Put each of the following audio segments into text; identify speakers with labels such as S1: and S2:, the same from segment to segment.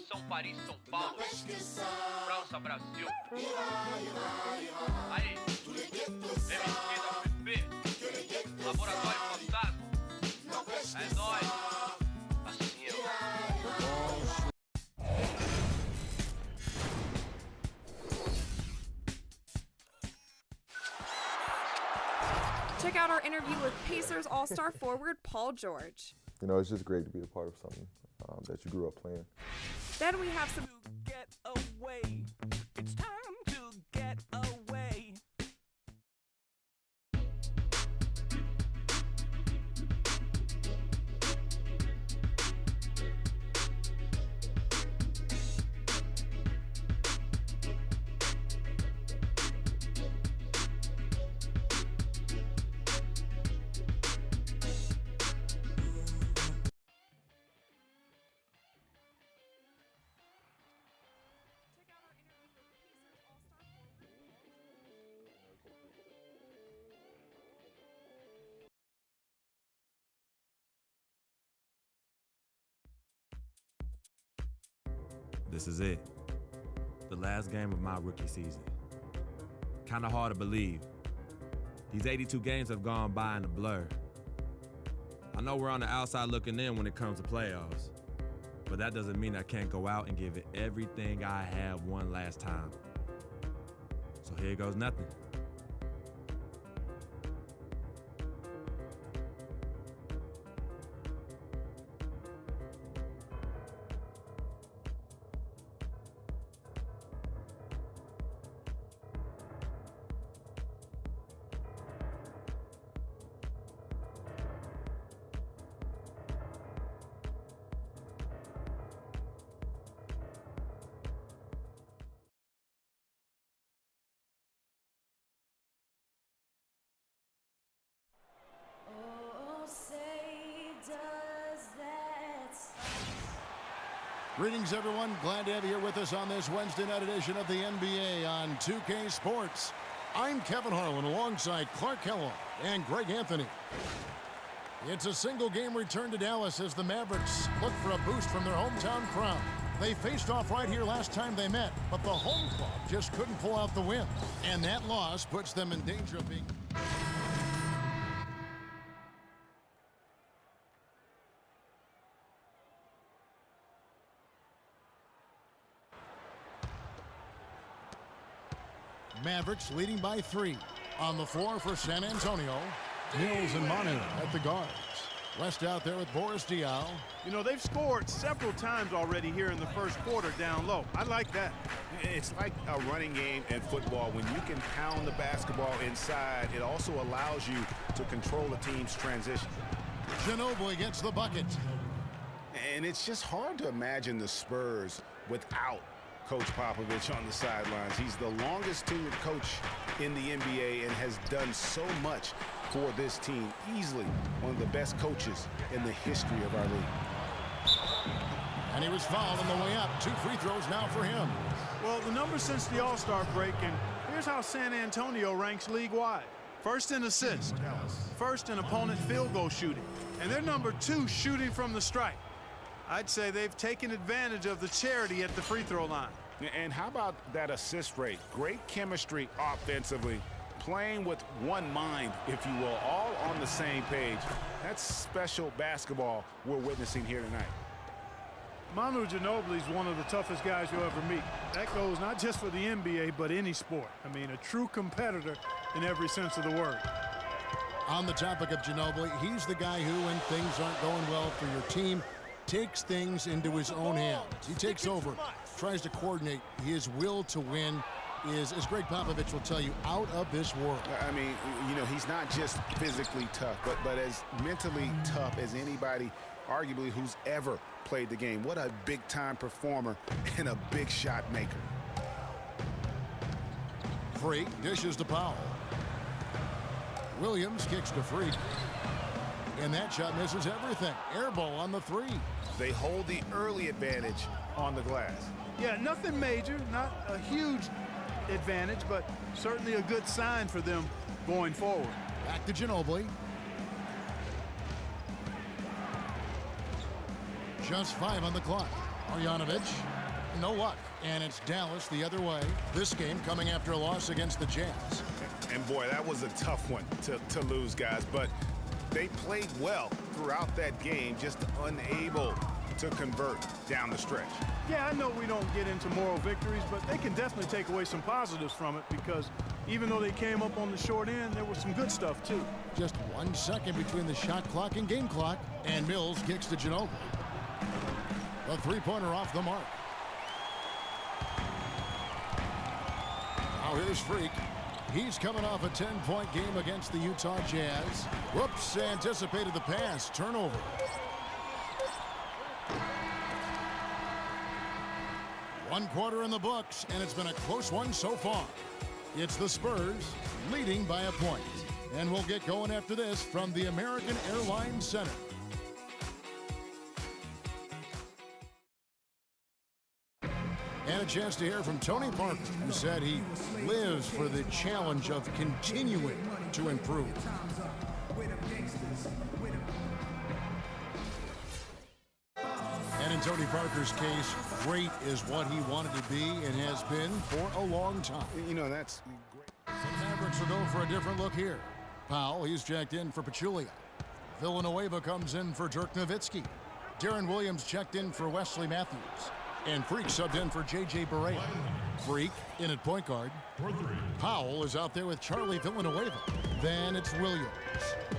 S1: São Paris, São Paulo, França, Brasil. Aí, MSQ da UFP, Laboratório Fantasma. É nóis. Assim eu.
S2: Check out our interview with Pacers All-Star forward Paul George.
S3: You know, it's just great to be a part of something that you grew up playing.
S2: Then we have some
S4: Get away. It's time to get away.
S5: This is it. The last game of my rookie season. Kinda hard to believe. These 82 games have gone by in a blur. I know we're on the outside looking in when it comes to playoffs, but that doesn't mean I can't go out and give it everything I have one last time. So here goes nothing.
S6: Greetings, everyone. Glad to have you here with us on this Wednesday night edition of the NBA on 2K Sports. I'm Kevin Harlan alongside Clark Kellogg and Greg Anthony. It's a single-game return to Dallas as the Mavericks look for a boost from their hometown crowd. They faced off right here last time they met, but the home club just couldn't pull out the win. And that loss puts them in danger of being... Mavericks leading by 3. On the floor for San Antonio, Mills and Manu at the guards. West out there with Boris Diaw.
S7: You know, they've scored several times already here in the first quarter down low. I like that.
S8: It's like a running game in football. When you can pound the basketball inside, it also allows you to control a team's transition.
S6: Ginobili gets the bucket.
S8: And it's just hard to imagine the Spurs without Coach Popovich on the sidelines. He's the longest tenured coach in the NBA and has done so much for this team. Easily one of the best coaches in the history of our league.
S6: And he was fouled on the way up. 2 free throws now for him.
S7: Well, the numbers since the All-Star break, and here's how San Antonio ranks league-wide. First in assists, first in opponent field goal shooting, and they're number 2 shooting from the stripe. I'd say they've taken advantage of the charity at the free throw line.
S8: And how about that assist rate? Great chemistry offensively, playing with one mind, if you will, all on the same page. That's special basketball we're witnessing here tonight.
S7: Manu Ginobili is one of the toughest guys you'll ever meet. That goes not just for the NBA, but any sport. I mean, a true competitor in every sense of the word.
S6: On the topic of Ginobili, he's the guy who, when things aren't going well for your team, takes things into his own hands. He takes over, tries to coordinate. His will to win is, as Greg Popovich will tell you, out of this world.
S8: I mean, you know, he's not just physically tough, but as mentally tough as anybody, arguably, who's ever played the game. What a big-time performer and a big shot maker.
S6: Freak dishes to Powell. Williams kicks to Freak. And that shot misses everything. Air ball on the 3.
S8: They hold the early advantage on the glass.
S7: Yeah, nothing major, not a huge advantage, but certainly a good sign for them going forward.
S6: Back to Ginobili. Just 5 on the clock. Marjanovic, no luck. And it's Dallas the other way. This game coming after a loss against the Jazz.
S8: And boy, that was a tough one to lose, guys. But they played well throughout that game, just unable to convert down the stretch.
S7: Yeah, I know we don't get into moral victories, but they can definitely take away some positives from it because even though they came up on the short end, there was some good stuff too.
S6: Just 1 second between the shot clock and game clock. And Mills kicks to Ginobili. The three-pointer off the mark. Now here's Freak. He's coming off a 10-point game against the Utah Jazz. Whoops, anticipated the pass. Turnover. One quarter in the books, and it's been a close one so far. It's the Spurs leading by a point. And we'll get going after this from the American Airlines Center. And a chance to hear from Tony Parker, who said he lives for the challenge of continuing to improve. And in Tony Parker's case, great is what he wanted to be and has been for a long time.
S8: You know, that's great.
S6: The Mavericks will go for a different look here. Powell, he's checked in for Pachulia. Villanueva comes in for Dirk Nowitzki. Darren Williams checked in for Wesley Matthews. And Freak subbed in for J.J. Barea. Freak in at point guard. Powell is out there with Charlie Villanueva. Then it's Williams.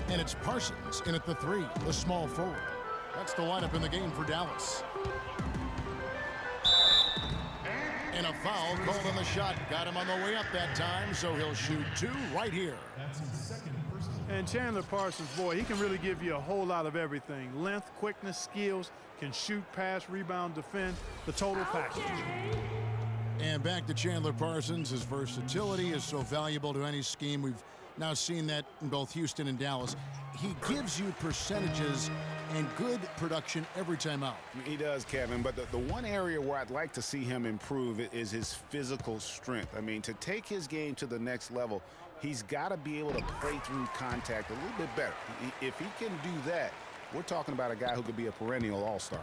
S6: And it's Parsons in at the 3, the small forward. That's the lineup in the game for Dallas. And a foul called on the shot. Got him on the way up that time, so he'll shoot 2 right here.
S7: And Chandler Parsons, boy, he can really give you a whole lot of everything. Length, quickness, skills, can shoot, pass, rebound, defend, the total package.
S6: And back to Chandler Parsons. His versatility is so valuable to any scheme. We've now seen that in both Houston and Dallas. He gives you percentages and good production every time out.
S8: He does, Kevin, but the one area where I'd like to see him improve is his physical strength. I mean, to take his game to the next level, he's got to be able to play through contact a little bit better. If he can do that, we're talking about a guy who could be a perennial all-star.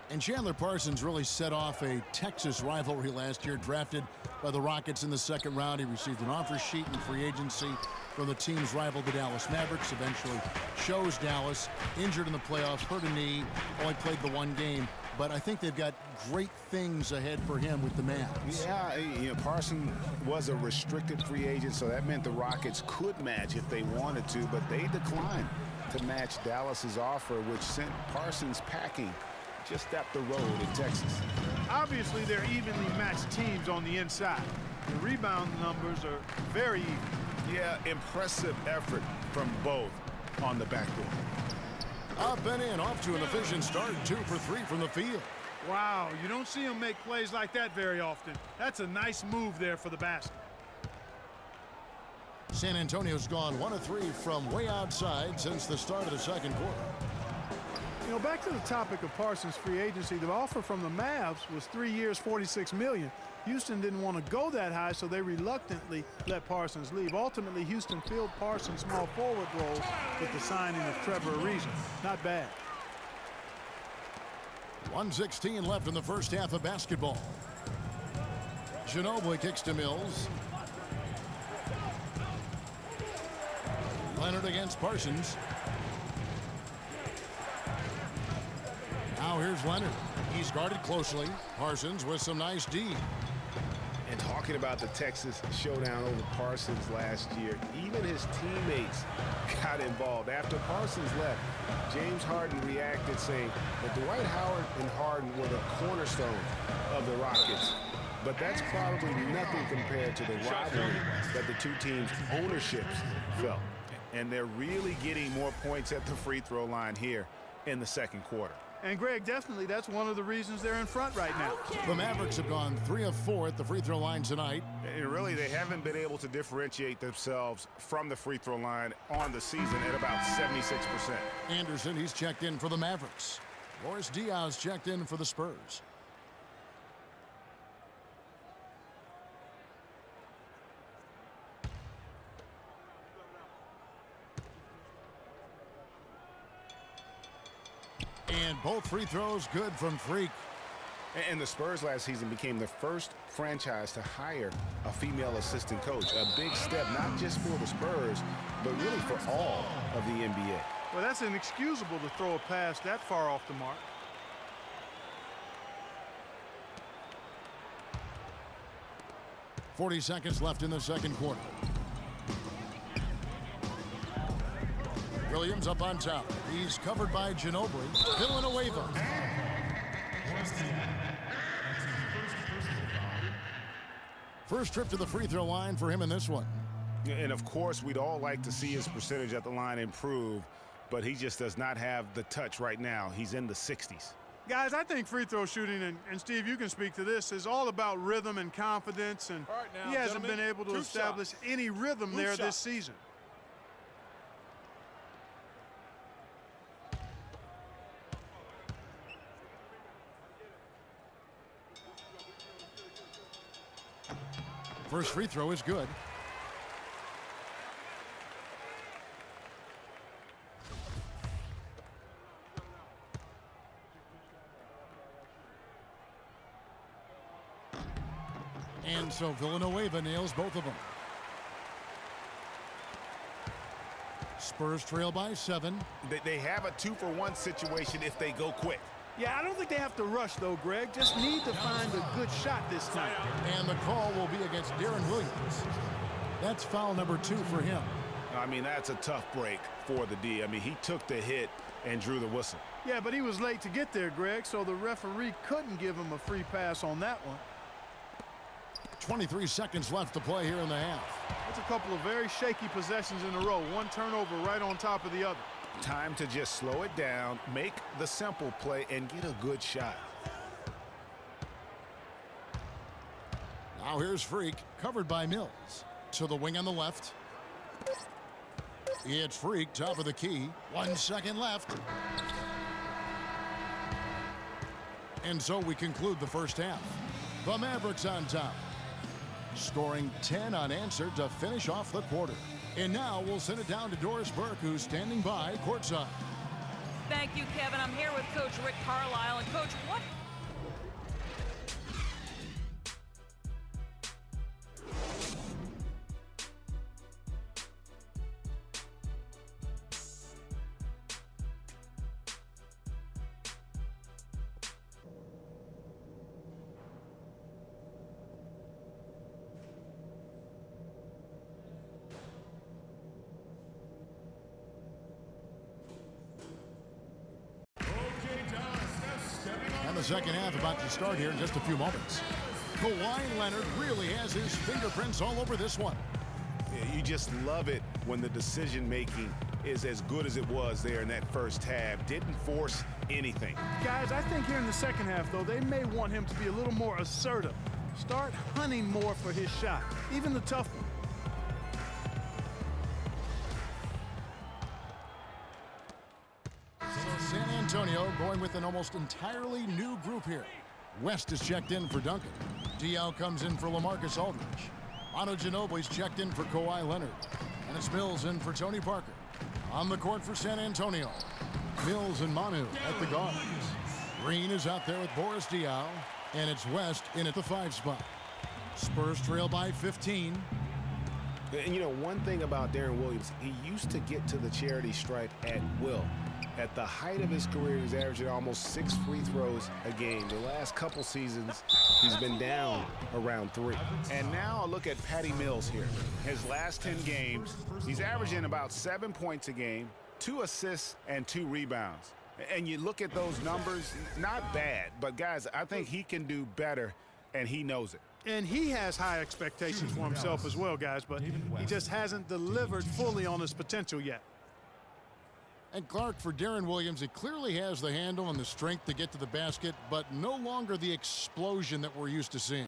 S6: And Chandler Parsons really set off a Texas rivalry last year, drafted by the Rockets in the 2nd round. He received an offer sheet in free agency from the team's rival, the Dallas Mavericks. Eventually chose Dallas, injured in the playoffs, hurt a knee, only played the 1 game. But I think they've got great things ahead for him with the Mavs.
S8: Yeah, you know, Parsons was a restricted free agent, so that meant the Rockets could match if they wanted to, but they declined to match Dallas's offer, which sent Parsons packing just up the road in Texas.
S7: Obviously, they're evenly matched teams on the inside. The rebound numbers are very even.
S8: Yeah, impressive effort from both on the backboard.
S6: Up and in, off to an efficient start, 2 for 3 from the field.
S7: Wow, you don't see him make plays like that very often. That's a nice move there for the basket.
S6: San Antonio's gone 1 of 3 from way outside since the start of the 2nd quarter.
S7: You know, back to the topic of Parsons' free agency, the offer from the Mavs was 3 years, $46 million. Houston didn't want to go that high, so they reluctantly let Parsons leave. Ultimately, Houston filled Parsons' small forward role with the signing of Trevor Ariza. Not bad.
S6: 1:16 left in the first half of basketball. Ginobili kicks to Mills. Leonard against Parsons. Now here's Leonard. He's guarded closely. Parsons with some nice D.
S8: And talking about the Texas showdown over Parsons last year, even his teammates got involved. After Parsons left, James Harden reacted saying that Dwight Howard and Harden were the cornerstone of the Rockets. But that's probably nothing compared to the rivalry that the two teams' ownerships felt. And they're really getting more points at the free throw line here in the 2nd quarter.
S7: And, Greg, definitely that's one of the reasons they're in front right now.
S6: The Mavericks have gone 3 of 4 at the free throw line tonight.
S8: And really, they haven't been able to differentiate themselves from the free throw line on the season at about 76%.
S6: Anderson, he's checked in for the Mavericks. Boris Diaz checked in for the Spurs. And both free throws good from Freak.
S8: And the Spurs last season became the first franchise to hire a female assistant coach. A big step, not just for the Spurs, but really for all of the NBA.
S7: Well, that's inexcusable to throw a pass that far off the mark.
S6: .40 seconds left in the second quarter. Williams up on top. He's covered by Ginobili. Villanueva. First trip to the free throw line for him in this one.
S8: And of course, we'd all like to see his percentage at the line improve, but he just does not have the touch right now. He's in the 60s.
S7: Guys, I think free throw shooting, and Steve, you can speak to this, is all about rhythm and confidence, and he hasn't been able to establish any rhythm there this season.
S6: First free throw is good. And so Villanueva nails both of them. Spurs trail by 7.
S8: They have a 2-for-1 situation if they go quick.
S7: Yeah, I don't think they have to rush, though, Greg. Just need to find a good shot this time.
S6: And the call will be against Darren Williams. That's foul number 2 for him.
S8: I mean, that's a tough break for the D. I mean, he took the hit and drew the whistle.
S7: Yeah, but he was late to get there, Greg, so the referee couldn't give him a free pass on that one.
S6: 23 seconds left to play here in the half.
S7: That's a couple of very shaky possessions in a row. One turnover right on top of the other.
S8: Time to just slow it down, make the simple play, and get a good shot.
S6: Now here's Freak, covered by Mills. To the wing on the left. It's Freak, top of the key. 1 second left. And so we conclude the first half. The Mavericks on top, scoring 10 unanswered to finish off the quarter. And now we'll send it down to Doris Burke, who's standing by courtside.
S9: Thank you, Kevin. I'm here with Coach Rick Carlisle. And, Coach, what?
S6: The second half about to start here in just a few moments. Kawhi Leonard really has his fingerprints all over this one.
S8: Yeah, you just love it when the decision-making is as good as it was there in that first half. Didn't force anything.
S7: Guys, I think here in the second half, though, they may want him to be a little more assertive. Start hunting more for his shot, even the tough one.
S6: San Antonio going with an almost entirely new group here. West is checked in for Duncan. Diaw comes in for LaMarcus Aldridge. Manu Ginobili's checked in for Kawhi Leonard. And it's Mills in for Tony Parker. On the court for San Antonio, Mills and Manu at the guards. Green is out there with Boris Diaw. And it's West in at the 5 spot. Spurs trail by 15.
S8: And you know, one thing about Darren Williams, he used to get to the charity stripe at will. At the height of his career, he's averaging almost 6 free throws a game. The last couple seasons, he's been down around 3. And now look at Patty Mills here. His last 10 games, he's averaging about 7 points a game, 2 assists, and 2 rebounds. And you look at those numbers, not bad. But, guys, I think he can do better, and he knows it.
S7: And he has high expectations for himself as well, guys, but he just hasn't delivered fully on his potential yet.
S6: And Clark, for Darren Williams, it clearly has the handle and the strength to get to the basket, but no longer the explosion that we're used to seeing.